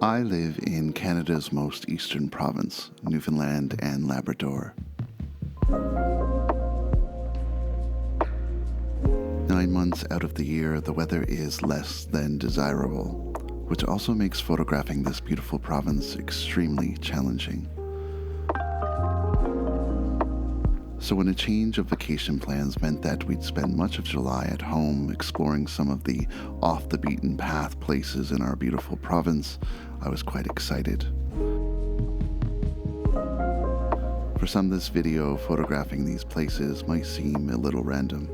I live in Canada's most eastern province, Newfoundland and Labrador. 9 months out of the year, the weather is less than desirable, which also makes photographing this beautiful province extremely challenging. So when a change of vacation plans meant that we'd spend much of July at home exploring some of the off-the-beaten-path places in our beautiful province, I was quite excited. For some, this video photographing these places might seem a little random,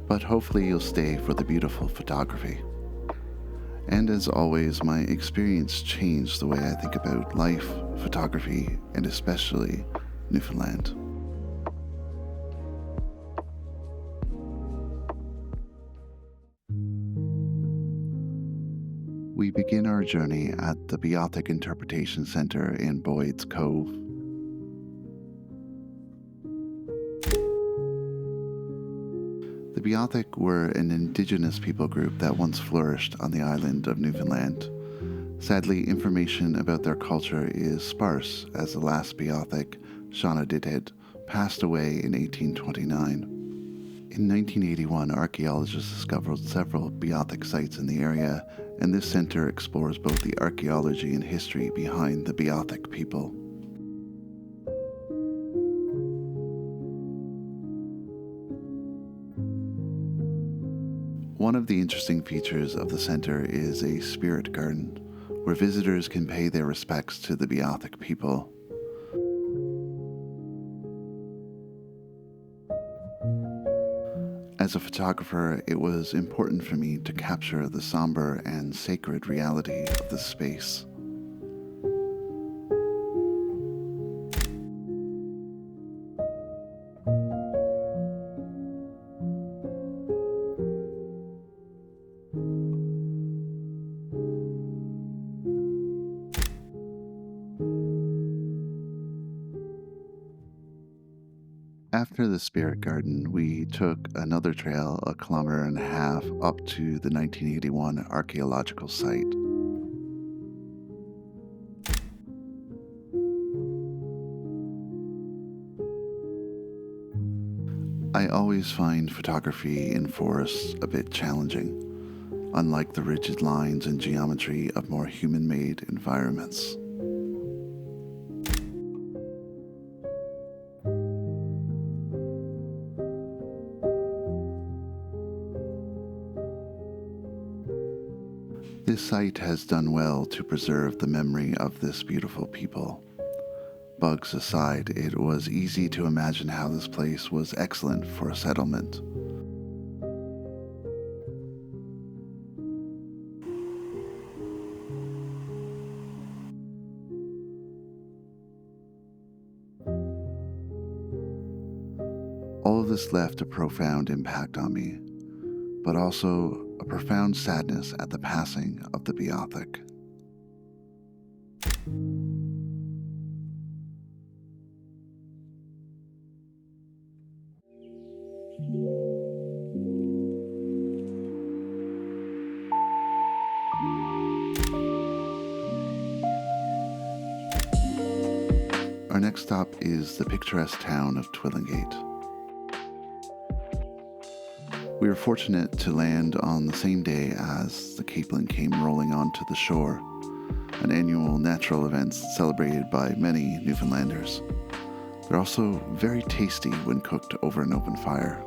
but hopefully you'll stay for the beautiful photography. And as always, my experience changed the way I think about life, photography, and especially Newfoundland. We begin our journey at the Beothuk Interpretation Centre in Boyd's Cove. The Beothuk were an indigenous people group that once flourished on the island of Newfoundland. Sadly, information about their culture is sparse, as the last Beothuk, Shauna Didhead, passed away in 1829. In 1981, archaeologists discovered several Beothuk sites in the area, and this centre explores both the archaeology and history behind the Beothuk people. One of the interesting features of the centre is a spirit garden, where visitors can pay their respects to the Beothuk people. As a photographer, it was important for me to capture the somber and sacred reality of the space. After the spirit garden, we took another trail 1.5 kilometers up to the 1981 archaeological site. I always find photography in forests a bit challenging, unlike the rigid lines and geometry of more human-made environments. This site has done well to preserve the memory of this beautiful people. Bugs aside, it was easy to imagine how this place was excellent for a settlement. All of this left a profound impact on me, but also a profound sadness at the passing of the Beothuk. Our next stop is the picturesque town of Twillingate. We were fortunate to land on the same day as the Capelin came rolling onto the shore, an annual natural event celebrated by many Newfoundlanders. They're also very tasty when cooked over an open fire.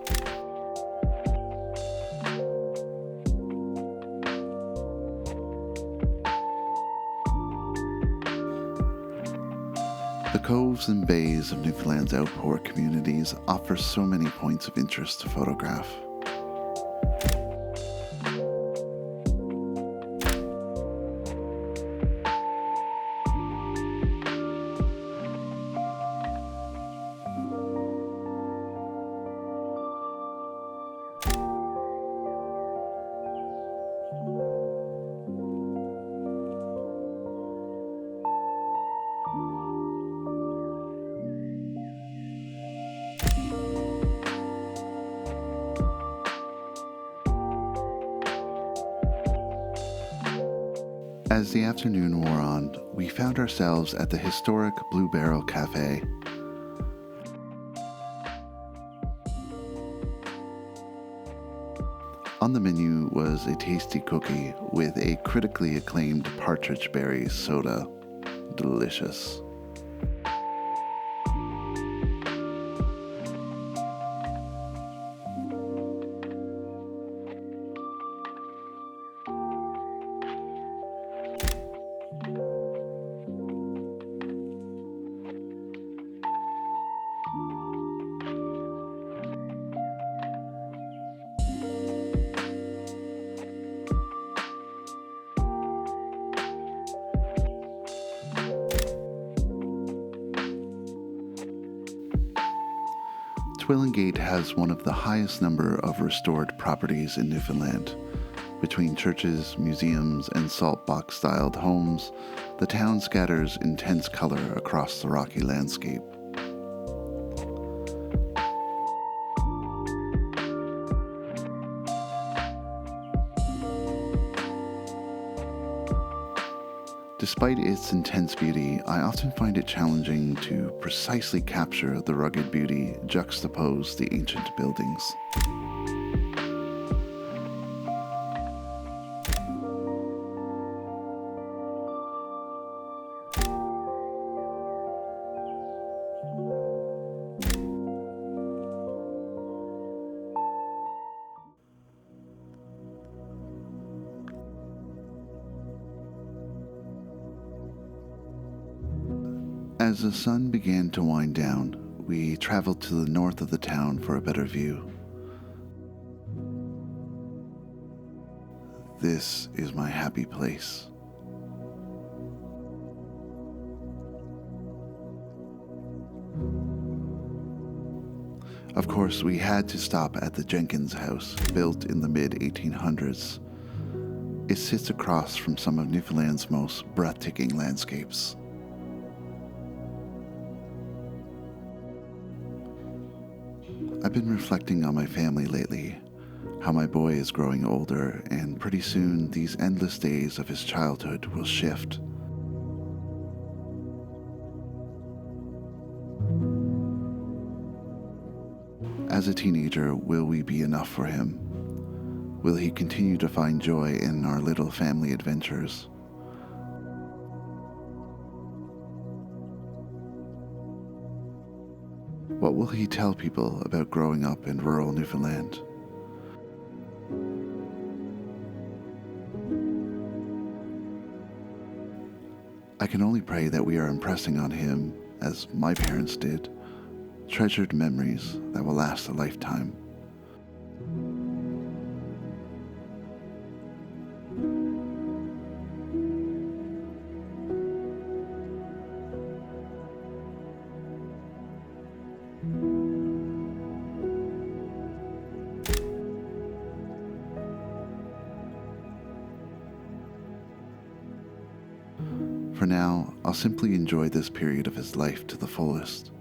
The coves and bays of Newfoundland's outpour communities offer so many points of interest to photograph. As the afternoon wore on, we found ourselves at the historic Blue Barrel Cafe. On the menu was a tasty cookie with a critically acclaimed partridge berry soda. Delicious. Twillingate has one of the highest number of restored properties in Newfoundland. Between churches, museums, and salt box-styled homes, the town scatters intense color across the rocky landscape. Despite its intense beauty, I often find it challenging to precisely capture the rugged beauty juxtaposed the ancient buildings. As the sun began to wind down, we traveled to the north of the town for a better view. This is my happy place. Of course, we had to stop at the Jenkins House, built in the mid-1800s. It sits across from some of Newfoundland's most breathtaking landscapes. I've been reflecting on my family lately, how my boy is growing older, and pretty soon these endless days of his childhood will shift. As a teenager, will we be enough for him? Will he continue to find joy in our little family adventures? What will he tell people about growing up in rural Newfoundland? I can only pray that we are impressing on him, as my parents did, treasured memories that will last a lifetime. For now, I'll simply enjoy this period of his life to the fullest,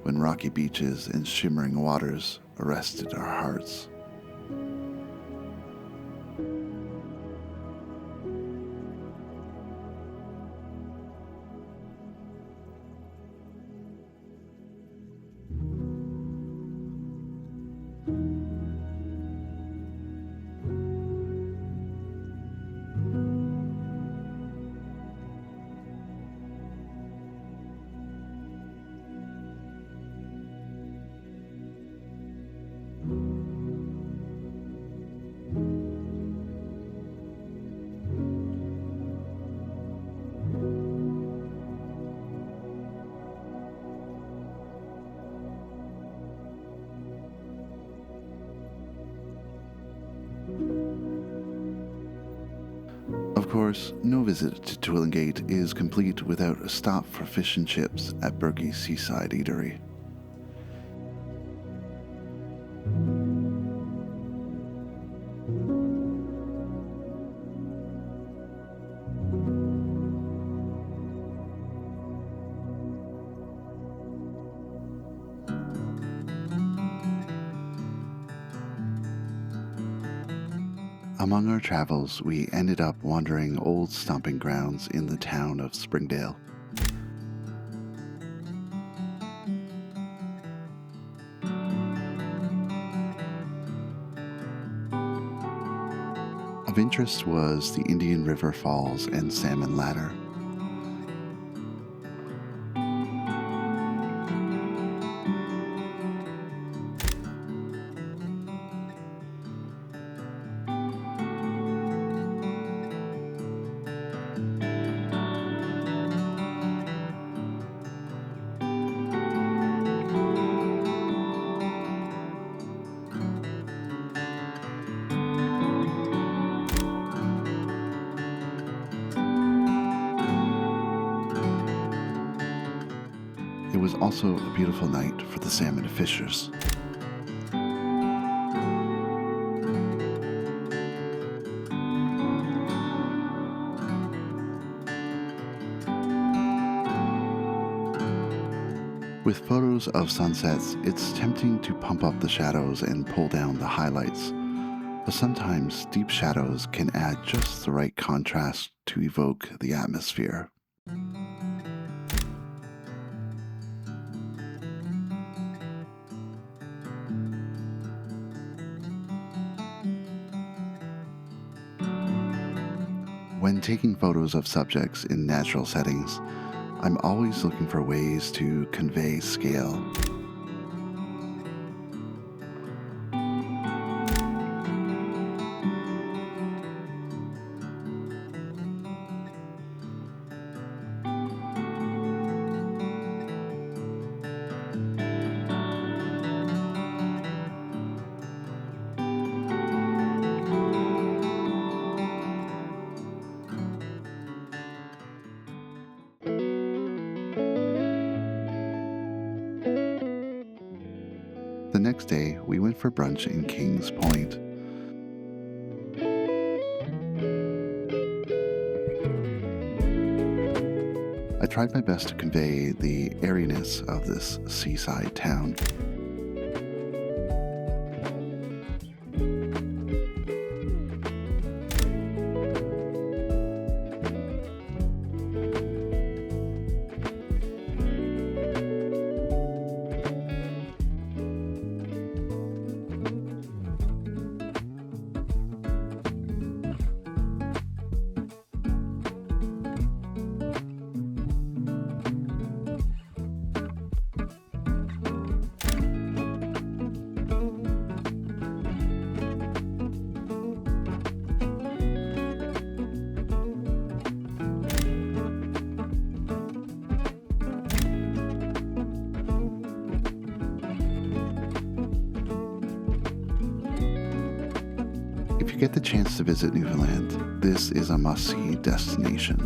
when rocky beaches and shimmering waters arrested our hearts. Of course, no visit to Twillingate is complete without a stop for fish and chips at Berkey's Seaside Eatery. Among our travels, we ended up wandering old stomping grounds in the town of Springdale. Of interest was the Indian River Falls and Salmon Ladder. It was also a beautiful night for the salmon fishers. With photos of sunsets, it's tempting to pump up the shadows and pull down the highlights, but sometimes deep shadows can add just the right contrast to evoke the atmosphere. When taking photos of subjects in natural settings, I'm always looking for ways to convey scale. The next day, we went for brunch in Kings Point. I tried my best to convey the airiness of this seaside town. If you get the chance to visit Newfoundland, this is a must-see destination.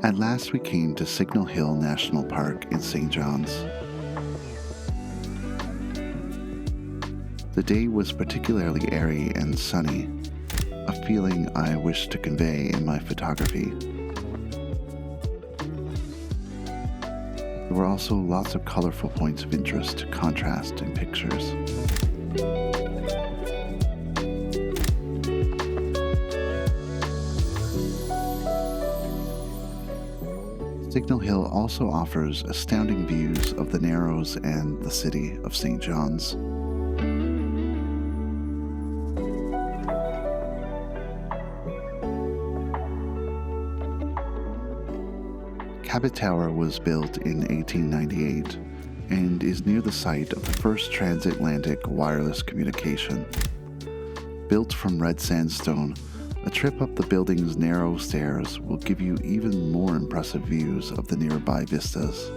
At last we came to Signal Hill National Park in St. John's. The day was particularly airy and sunny, a feeling I wish to convey in my photography. There were also lots of colorful points of interest to contrast in pictures. Signal Hill also offers astounding views of the Narrows and the city of St. John's. Cabot Tower was built in 1898 and is near the site of the first transatlantic wireless communication. Built from red sandstone, a trip up the building's narrow stairs will give you even more impressive views of the nearby vistas.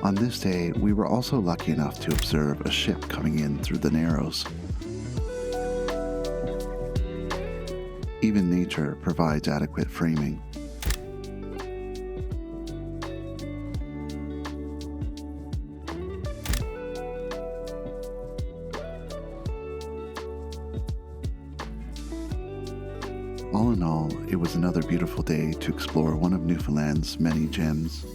On this day, we were also lucky enough to observe a ship coming in through the Narrows. Even nature provides adequate framing. All in all, it was another beautiful day to explore one of Newfoundland's many gems.